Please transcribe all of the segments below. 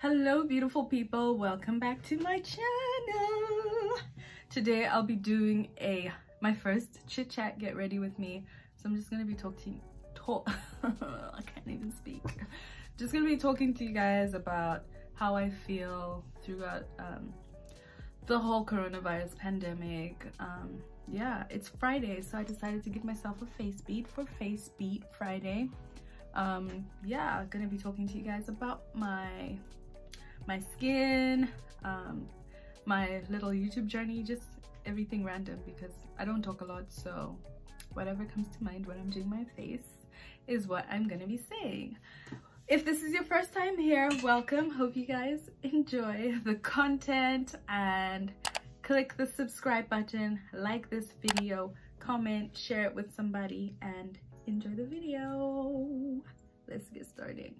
Hello beautiful people, welcome back to my channel. Today I'll be doing my first chit chat, get ready with me. So I'm just gonna be I can't even speak. Just gonna be talking to you guys about how I feel throughout the whole coronavirus pandemic. Yeah, it's Friday, so I decided to give myself a face beat for Face Beat Friday. Yeah, gonna be talking to you guys about my skin, my little YouTube journey, just everything random because I don't talk a lot, so whatever comes to mind when I'm doing my face is what I'm gonna be saying. If this is your first time here, welcome. Hope you guys enjoy the content and click the subscribe button, like this video, comment, share it with somebody, and enjoy the video. Let's get started.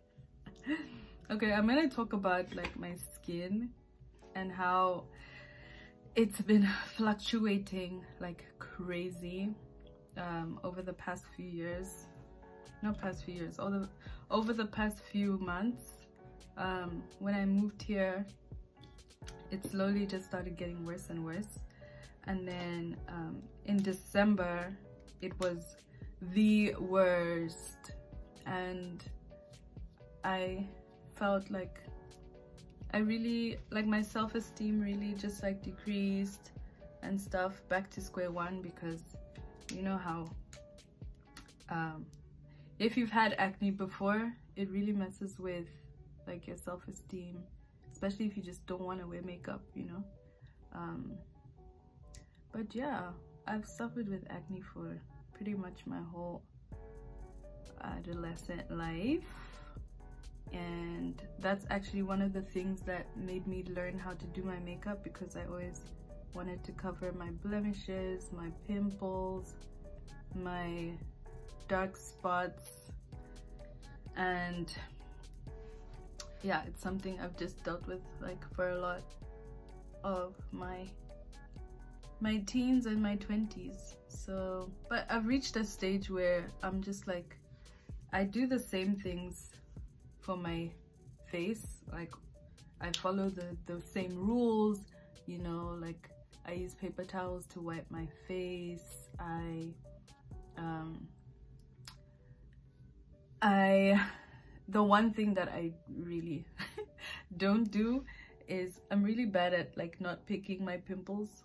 Okay, I'm gonna talk about like my skin and how it's been fluctuating like crazy over the past few years. Not past few years, over the past few months. When I moved here, it slowly just started getting worse and worse, and then in December it was the worst, and I felt like my self-esteem really just like decreased and stuff, back to square one, because you know how if you've had acne before, it really messes with like your self-esteem, especially if you just don't want to wear makeup, you know. But yeah, I've suffered with acne for pretty much my whole adolescent life, and that's actually one of the things that made me learn how to do my makeup, because I always wanted to cover my blemishes, my pimples, my dark spots, and yeah, it's something I've just dealt with like for a lot of my teens and my 20s. So, but I've reached a stage where I'm just like, I do the same things for my face, like I follow the same rules, you know, like I use paper towels to wipe my face. The one thing that I really don't do is I'm really bad at like not picking my pimples,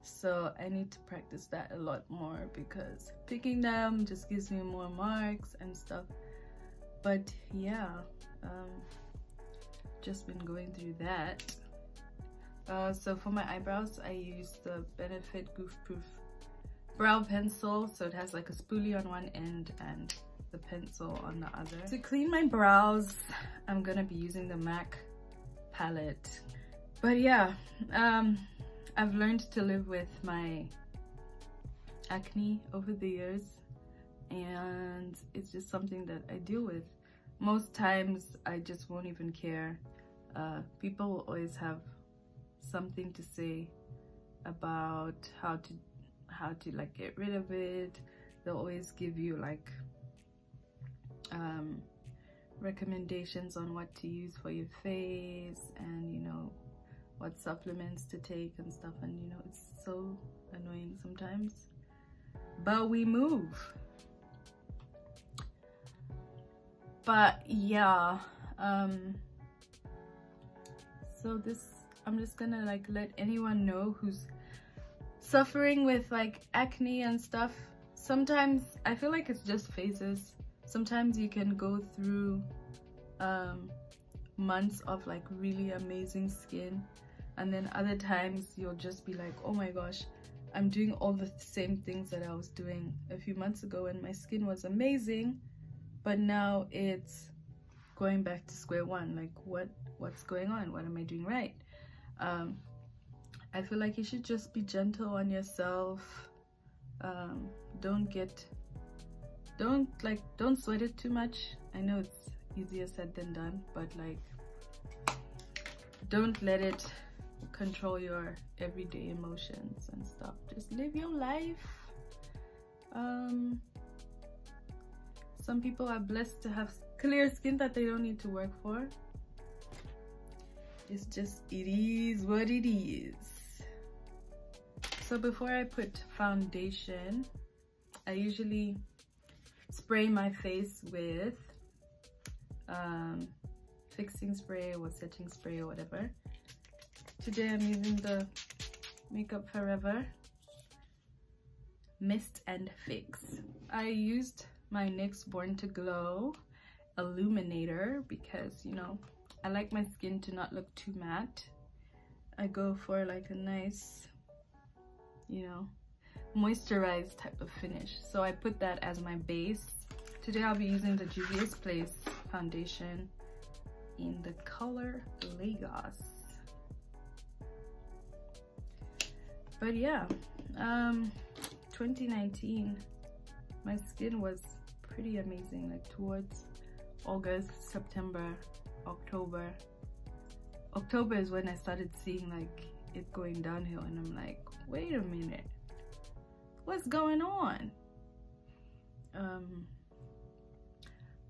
so I need to practice that a lot more, because picking them just gives me more marks and stuff. But yeah, just been going through that. So for my eyebrows, I use the Benefit Goof Proof brow pencil, so it has like a spoolie on one end and the pencil on the other. To clean my brows, I'm gonna be using the MAC palette. But yeah, I've learned to live with my acne over the years, and it's just something that I deal with. Most times I just won't even care. People will always have something to say about how to like get rid of it. They'll always give you like recommendations on what to use for your face, and you know what supplements to take and stuff, and you know, it's so annoying sometimes, but we move. But yeah, so I'm just gonna like let anyone know who's suffering with like acne and stuff. Sometimes I feel like it's just phases. Sometimes you can go through months of like really amazing skin, and then other times you'll just be like, oh my gosh, I'm doing all the same things that I was doing a few months ago and my skin was amazing, but now it's going back to square one. Like what's going on? What am I doing right? I feel like you should just be gentle on yourself. Don't sweat it too much. I know it's easier said than done, but like don't let it control your everyday emotions and stuff. Just live your life. Some people are blessed to have clear skin that they don't need to work for. It's just, it is what it is. So before I put foundation, I usually spray my face with fixing spray or setting spray or whatever. Today I'm using the Makeup Forever Mist and Fix. I used my NYX Born to Glow illuminator because, you know, I like my skin to not look too matte. I go for like a nice, you know, moisturized type of finish. So I put that as my base. Today I'll be using the Juvias Place foundation in the color Lagos. But yeah, 2019, my skin was pretty amazing. Like towards August, September, October. October is when I started seeing like it going downhill, and I'm like, wait a minute, what's going on?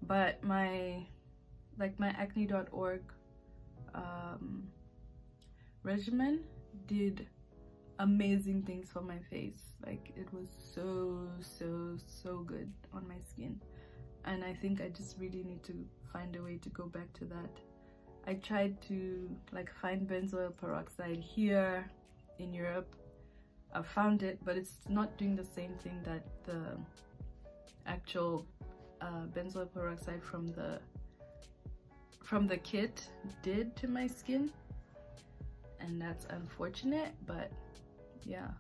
But my acne.org regimen did amazing things for my face. Like it was so good on my skin, and I think I just really need to find a way to go back to that. I tried to like find benzoyl peroxide here in Europe. I found it, but it's not doing the same thing that the actual benzoyl peroxide from the kit did to my skin, and that's unfortunate. But yeah,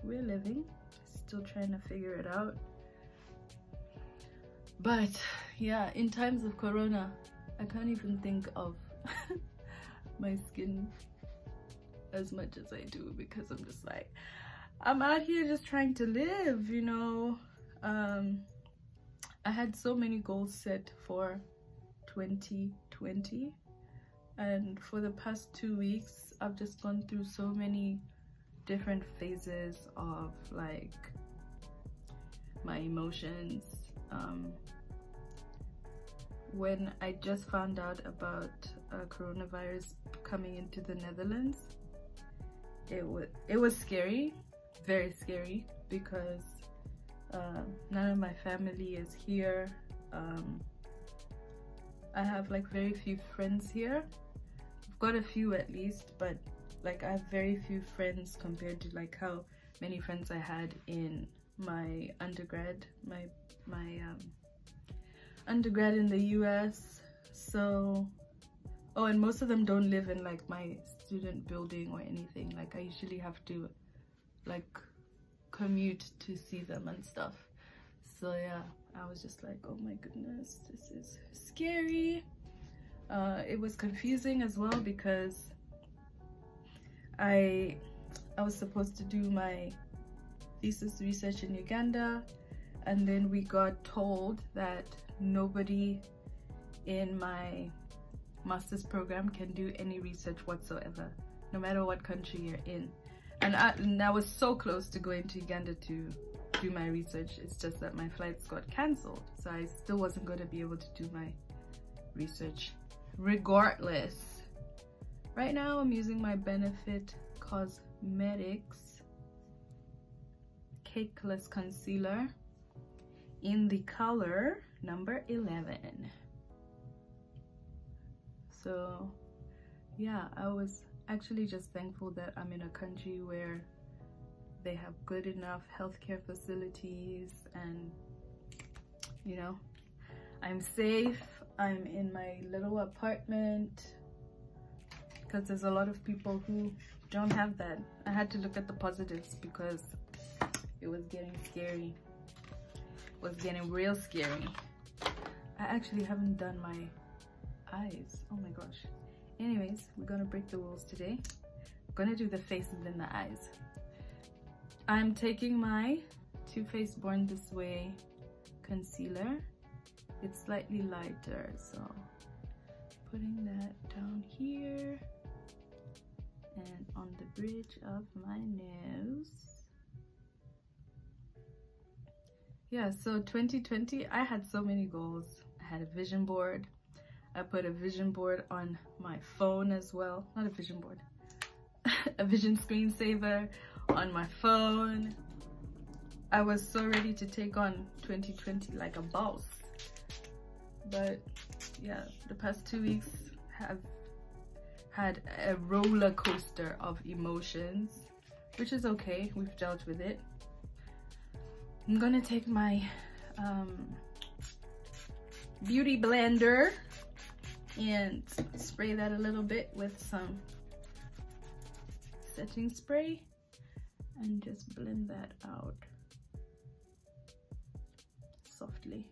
we're living, still trying to figure it out. But yeah, in times of corona, I can't even think of my skin as much as I do, because I'm just like, I'm out here just trying to live, you know. I had so many goals set for 2020, and for the past 2 weeks I've just gone through so many different phases of like my emotions. When I just found out about coronavirus coming into the Netherlands, it was scary, very scary, because none of my family is here. I have like very few friends here. I've got a few at least, but like I have very few friends compared to like how many friends I had in my undergrad, my undergrad in the US. So, oh, and most of them don't live in like my student building or anything. Like I usually have to like commute to see them and stuff. So yeah, I was just like, oh my goodness, this is scary. It was confusing as well because I was supposed to do my thesis research in Uganda, and then we got told that nobody in my master's program can do any research whatsoever, no matter what country you're in. And I was so close to going to Uganda to do my research. It's just that my flights got cancelled, so I still wasn't going to be able to do my research regardless. Right now I'm using my Benefit Cosmetics Cakeless Concealer in the color number 11. So yeah, I was actually just thankful that I'm in a country where they have good enough healthcare facilities, and you know, I'm safe. I'm in my little apartment, because there's a lot of people who don't have that. I had to look at the positives because it was getting scary. It was getting real scary. I actually haven't done my eyes. Oh my gosh. Anyways, we're gonna break the rules today. I'm gonna do the face and then the eyes. I'm taking my Too Faced Born This Way concealer. It's slightly lighter, so putting that down here and on the bridge of my nose. yeah, so 2020, I had so many goals. I had a vision board. I put a vision board on my phone as well. Not a vision board, a vision screensaver on my phone. I was so ready to take on 2020 like a boss. But yeah, the past 2 weeks have had a roller coaster of emotions, which is okay. We've dealt with it. I'm gonna take my beauty blender and spray that a little bit with some setting spray and just blend that out softly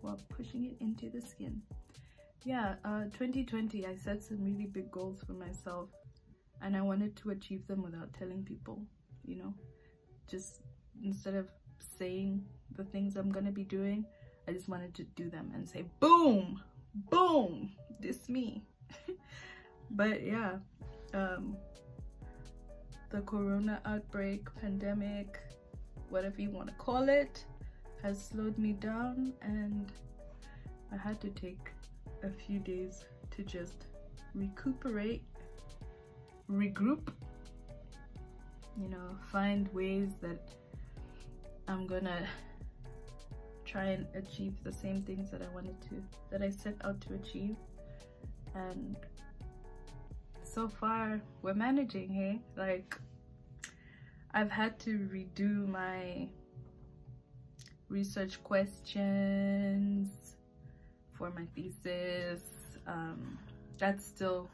while pushing it into the skin. Yeah, 2020, I set some really big goals for myself and I wanted to achieve them without telling people, you know, just instead of saying the things I'm gonna be doing, I just wanted to do them and say boom, boom, this me. But yeah, the corona outbreak, pandemic, whatever you want to call it, has slowed me down, and I had to take a few days to just recuperate, regroup, you know, find ways that I'm gonna try and achieve the same things that I set out to achieve. And so far we're managing, hey? Like, I've had to redo my research questions for my thesis. That's still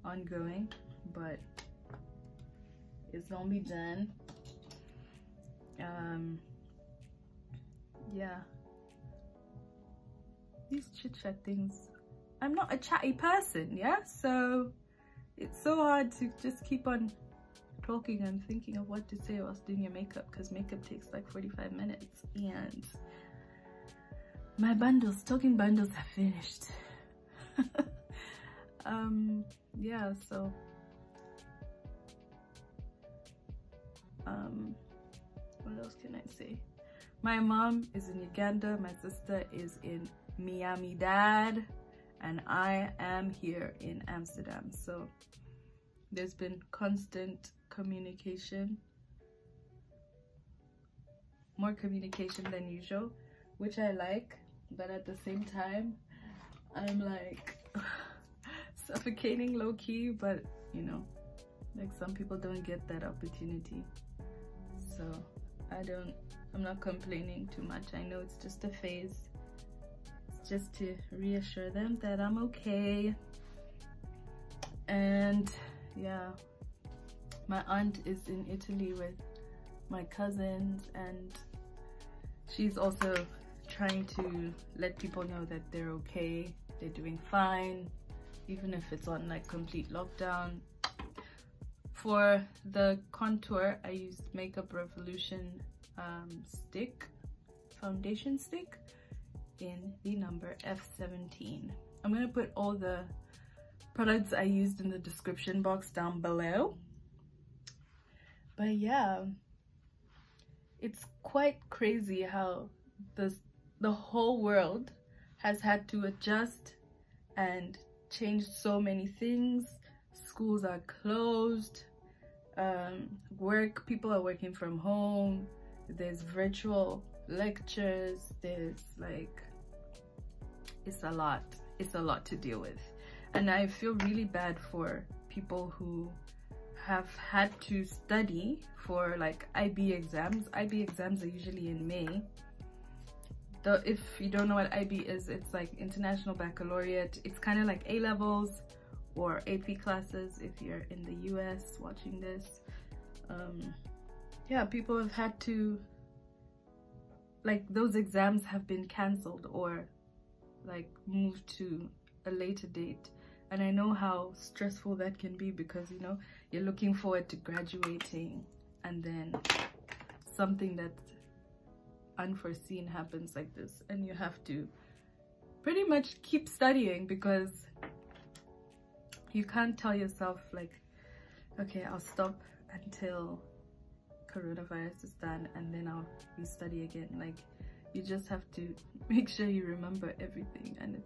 ongoing, but it's gonna be done. Yeah, these chit chat things, I'm not a chatty person, yeah, so it's so hard to just keep on talking and thinking of what to say whilst doing your makeup, because makeup takes like 45 minutes and my talking bundles have finished. Yeah, so what else can I say? My mom is in Uganda, my sister is in Miami Dad, and I am here in Amsterdam. So there's been constant communication, more communication than usual, which I like, but at the same time I'm like suffocating low-key, but you know, like some people don't get that opportunity. So I'm not complaining too much. I know it's just a phase. It's just to reassure them that I'm okay. And yeah, my aunt is in Italy with my cousins, and she's also trying to let people know that they're okay, they're doing fine, even if it's on like complete lockdown. For the contour, I used Makeup Revolution foundation stick in the number F17. I'm gonna put all the products I used in the description box down below. But yeah, it's quite crazy how the whole world has had to adjust and change so many things. Schools are closed, people are working from home, there's virtual lectures, there's like, it's a lot to deal with. And I feel really bad for people who have had to study for like IB exams. IB exams are usually in May. If you don't know what IB is, it's like International Baccalaureate. It's kind of like A-levels or AP classes if you're in the US watching this. Yeah, people have had to, like, those exams have been cancelled or like moved to a later date. And I know how stressful that can be, because you know, you're looking forward to graduating and then something that's unforeseen happens like this, and you have to pretty much keep studying, because you can't tell yourself like, okay, I'll stop until coronavirus is done, and then I'll restudy again. Like, you just have to make sure you remember everything, and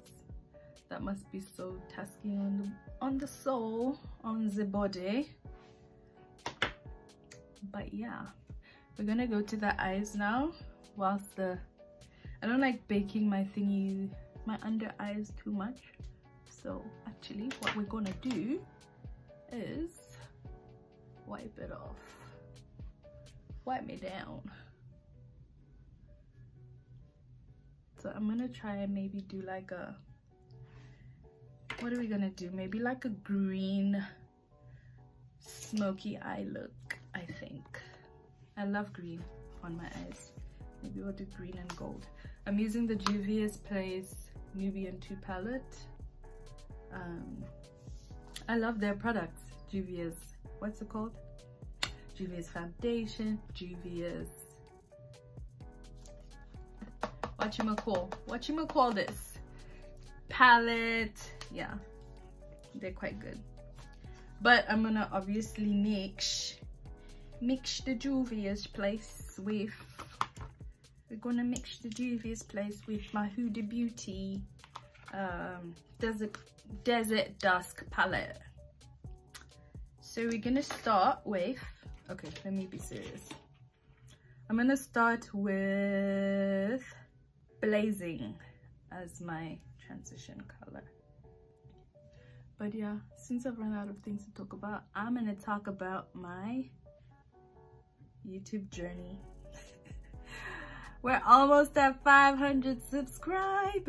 that must be so tasking on the soul, on the body. But yeah, we're gonna go to the eyes now. Whilst I don't like baking my under eyes too much, so actually what we're gonna do is wipe it off. Wipe me down. So I'm gonna try and maybe do like a, what are we gonna do? Maybe like a green smoky eye look, I think. I love green on my eyes. Maybe we'll do green and gold. I'm using the Juvias Place Nubian 2 palette. I love their products. Juvias, what's it called? Juvias foundation, Juvias, whatchamacall this palette. Yeah, they're quite good. But I'm gonna obviously mix the Juvias Place with, we're gonna mix the Juvias Place with my Huda Beauty desert dusk palette. So we're gonna start with, okay, let me be serious. I'm gonna start with Blazing as my transition color. But yeah, since I've run out of things to talk about, I'm gonna talk about my YouTube journey. We're almost at 500 subscribers.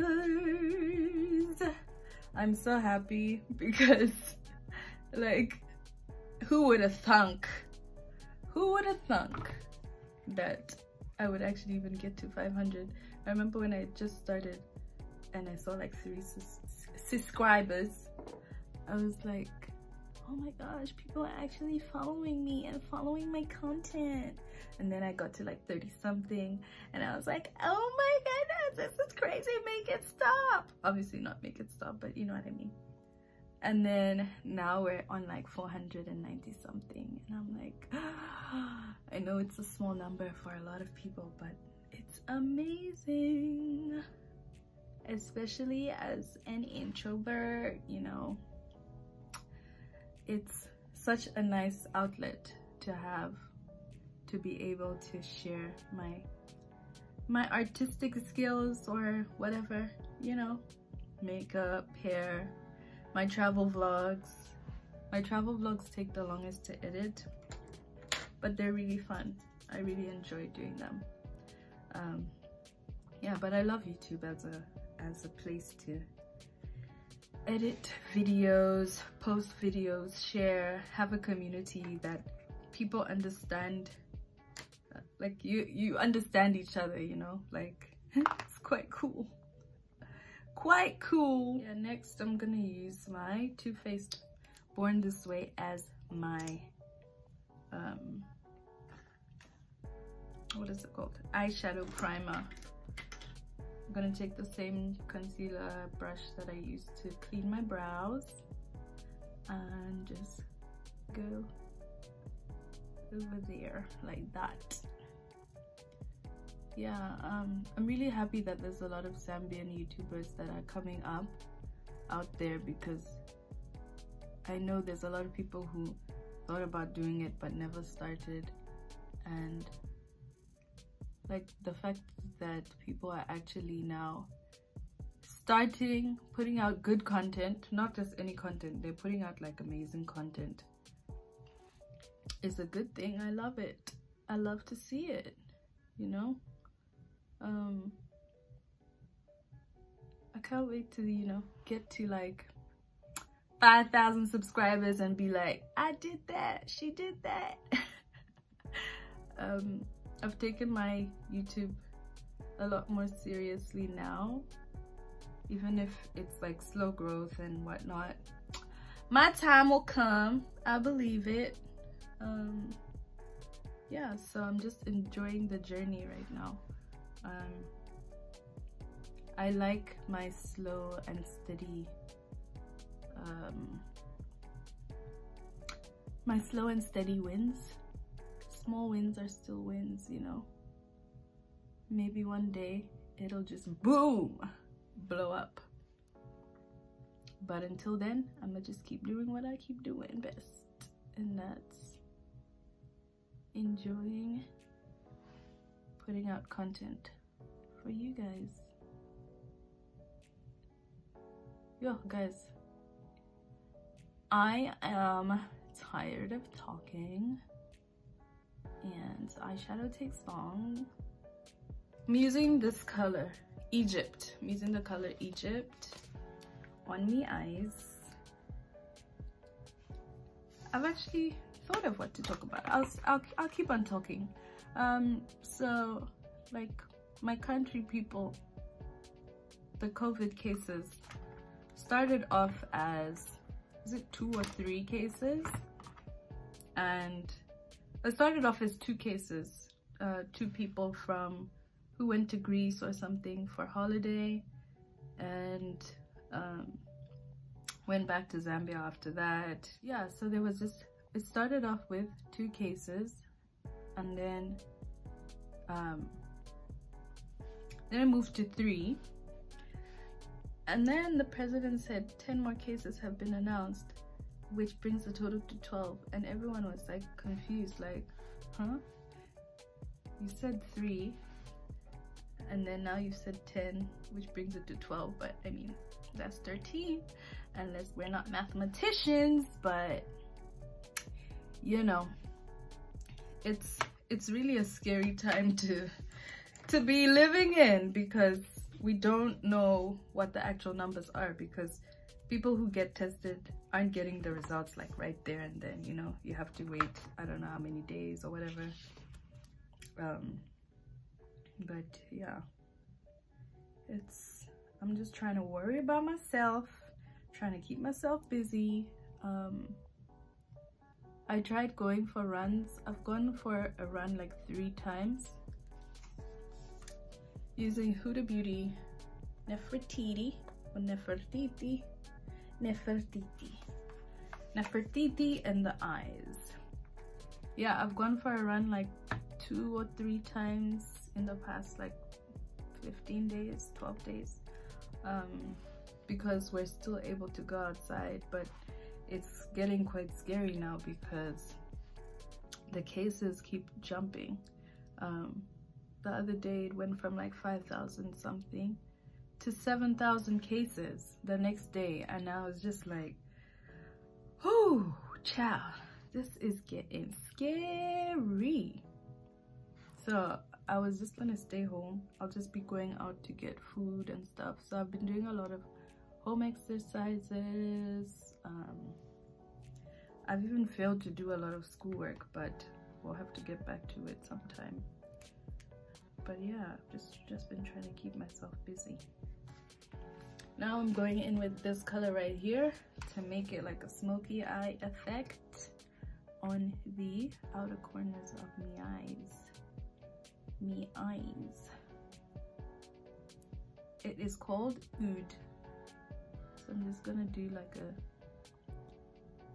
I'm so happy because, like, who would have thunk that I would actually even get to 500? I remember when I just started and I saw like 3 subscribers, I was like, oh my gosh, people are actually following me and following my content. And then I got to like 30 something and I was like, oh my goodness, this is crazy, make it stop. Obviously not make it stop, but you know what I mean. And then now we're on like 490 something, and I'm like, I know it's a small number for a lot of people, but it's amazing, especially as an introvert. You know, it's such a nice outlet to have, to be able to share my artistic skills or whatever, you know, makeup, hair, my travel vlogs. My travel vlogs take the longest to edit, but they're really fun. I really enjoy doing them. Yeah, but I love YouTube as a place to edit videos, post videos, share, have a community that people understand. Like you understand each other, you know, like it's quite cool. Quite cool. Yeah, next I'm gonna use my Too Faced Born This Way as my what is it called, eyeshadow primer. I'm gonna take the same concealer brush that I used to clean my brows and just go over there like that. Yeah, I'm really happy that there's a lot of Zambian YouTubers that are coming up out there, because I know there's a lot of people who thought about doing it but never started. And like the fact that people are actually now putting out good content, not just any content, they're putting out like amazing content, is a good thing. I love it. I love to see it, you know. I can't wait to, you know, get to like 5,000 subscribers and be like, I did that, she did that. I've taken my YouTube a lot more seriously now, even if it's like slow growth and whatnot. My time will come, I believe it. Yeah, so I'm just enjoying the journey right now. I like my slow and steady wins. small wins are still wins, you know. Maybe one day it'll just boom, blow up. But until then, I'm gonna just keep doing what I keep doing best, and that's enjoying putting out content for you guys. Yo, guys, I am tired of talking, and eyeshadow takes long. I'm using this color, Egypt. I'm using the color Egypt on the eyes. I've actually thought of what to talk about. I'll keep on talking. So like my country people, the COVID cases started off as, is it 2 or 3 cases? And it started off as 2 cases, 2 people from who went to Greece or something for holiday, and went back to Zambia after that. Yeah, so there was this, it started off with 2 cases, and then it moved to 3, and then the president said 10 more cases have been announced, which brings the total to 12, and everyone was like confused, like, huh? You said 3, and then now you said 10, which brings it to 12, but I mean, that's 13, unless we're not mathematicians. But you know, it's really a scary time to be living in, because we don't know what the actual numbers are, because people who get tested aren't getting the results like right there and then, you know. You have to wait, I don't know how many days or whatever. But yeah, I'm just trying to worry about myself, trying to keep myself busy. I tried going for runs. I've gone for a run like 3 times using Huda Beauty Nefertiti or Nefertiti in the eyes. Yeah, I've gone for a run like 2 or 3 times in the past like 15 days, 12 days, because we're still able to go outside, but it's getting quite scary now because the cases keep jumping. The other day it went from like 5,000 something to 7,000 cases the next day, and now it's just like, oh child, this is getting scary. So I was just gonna stay home. I'll just be going out to get food and stuff. So I've been doing a lot of home exercises. I've even failed to do a lot of schoolwork, but we'll have to get back to it sometime. But yeah, just been trying to keep myself busy. Now I'm going in with this color right here to make it like a smoky eye effect on the outer corners of my eyes. It is called Oud. So I'm just gonna do like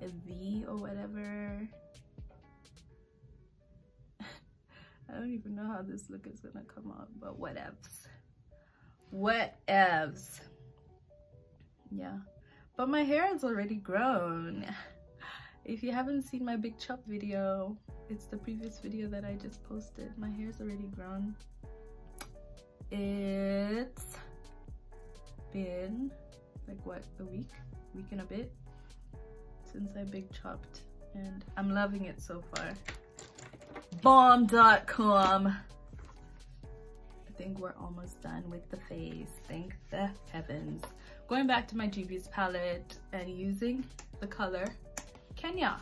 a V or whatever. I don't even know how this look is gonna come out, but whatevs. Yeah, but my hair is already grown. If you haven't seen my big chop video, it's the previous video that I just posted. My hair's already grown. It's been like what, a week and a bit since I big chopped, and I'm loving it so far. Bomb.com. I think we're almost done with the face, thank the heavens. Going back to my Juvias palette and using the color Kenya.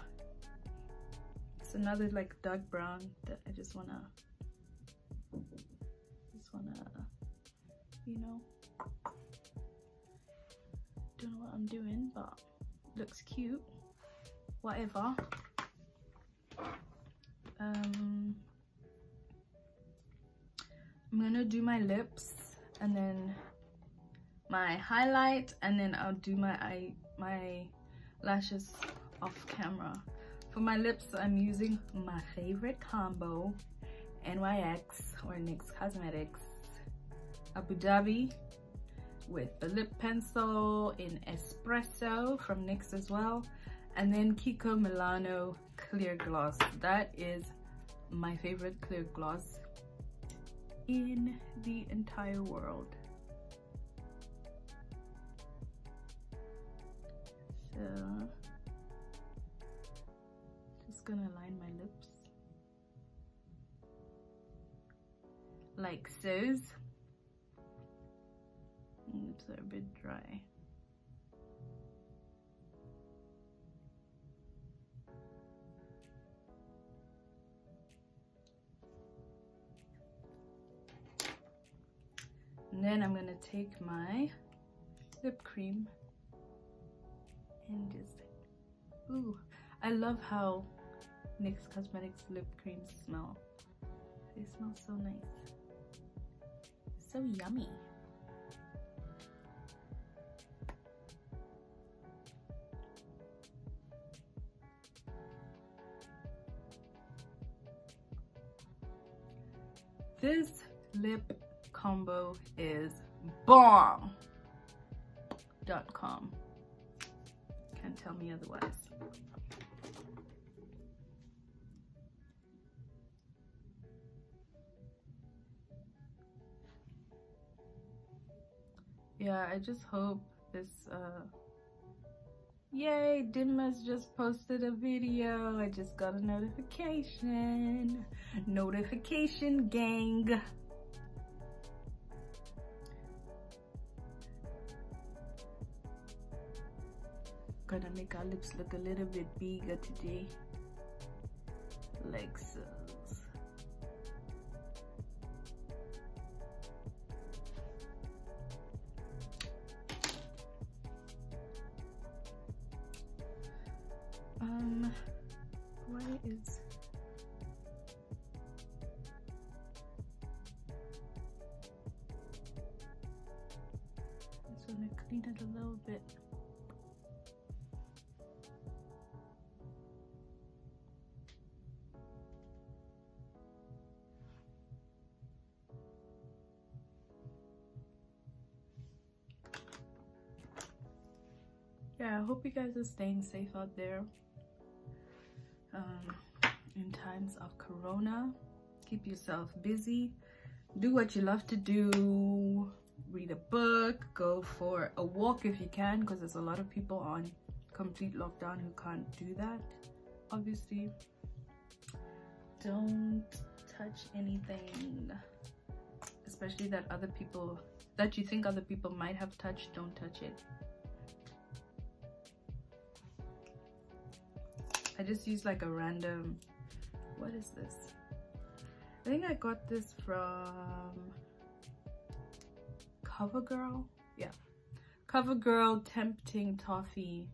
It's another like dark brown that I just wanna, you know, don't know what I'm doing, but looks cute, whatever. I'm gonna do my lips and then my highlight, and then I'll do my lashes off camera. For my lips, I'm using my favorite combo, NYX or NYX Cosmetics Abu Dhabi with the lip pencil in Espresso from NYX as well, and then Kiko Milano clear gloss. That is my favorite clear gloss in the entire world. So just gonna line my lips like so. Lips are a bit dry. And then I'm gonna take my lip cream and just, ooh, I love how NYX Cosmetics lip creams smell. They smell so nice, so yummy. This lip combo is bomb.com. Can't tell me otherwise. Yeah, I just hope this yay, Dimma's just posted a video. I just got a notification. Notification gang. Gonna make our lips look a little bit bigger today, like so. Why is I just want to clean it a little bit. Yeah, I hope you guys are staying safe out there in times of corona. Keep yourself busy, do what you love to do, read a book, go for a walk if you can, because there's a lot of people on complete lockdown who can't do that. Obviously, don't touch anything, especially that you think other people might have touched. Don't touch it. I just used like a random, what is this? I think I got this from CoverGirl. Yeah, CoverGirl Tempting Toffee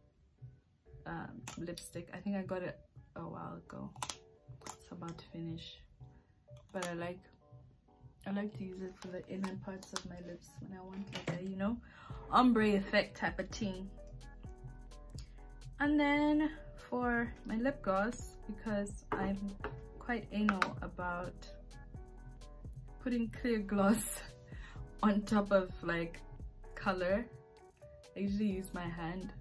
lipstick. I think I got it a while ago. It's about to finish, but I like to use it for the inner parts of my lips when I want like a, you know, ombre effect type of thing. And then for my lip gloss, because I'm quite anal about putting clear gloss on top of like color, I usually use my hand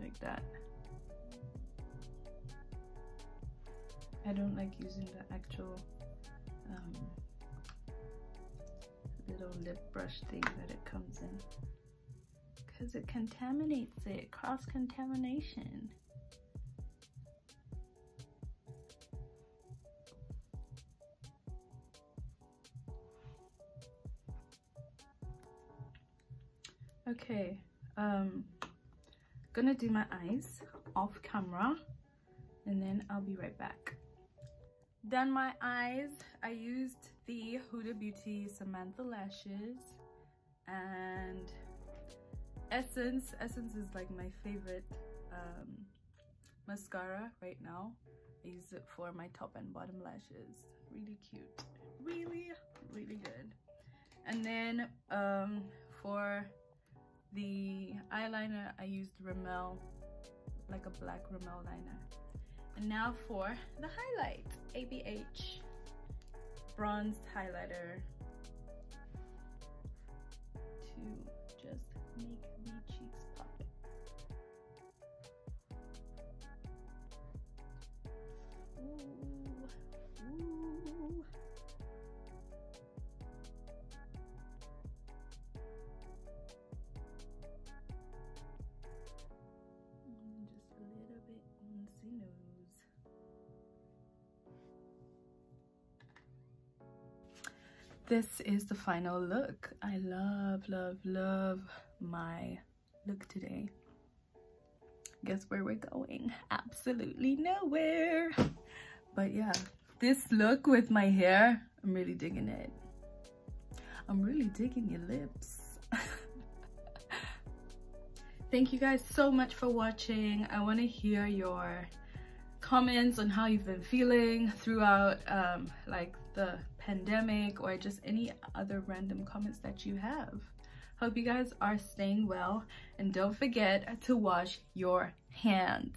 like that. I don't like using the actual little lip brush thing that it comes in, because it contaminates it, cross-contamination. Okay, gonna do my eyes off camera and then I'll be right back. Done my eyes. I used the Huda Beauty Samantha lashes and Essence. Essence is like my favorite mascara right now. I use it for my top and bottom lashes. Really cute, really good. And then for the eyeliner, I used Rimmel, like a black Rimmel liner. And now for the highlight. ABH bronzed highlighter to just make the cheeks pop. Ooh, ooh. And just a little bit on the nose. This is the final look. I love, love, love my look today. Guess where we're going? Absolutely nowhere. But yeah, this look with my hair, I'm really digging it. I'm really digging your lips. Thank you guys so much for watching. I want to hear your comments on how you've been feeling throughout like the pandemic, or just any other random comments that you have. Hope you guys are staying well, and don't forget to wash your hands.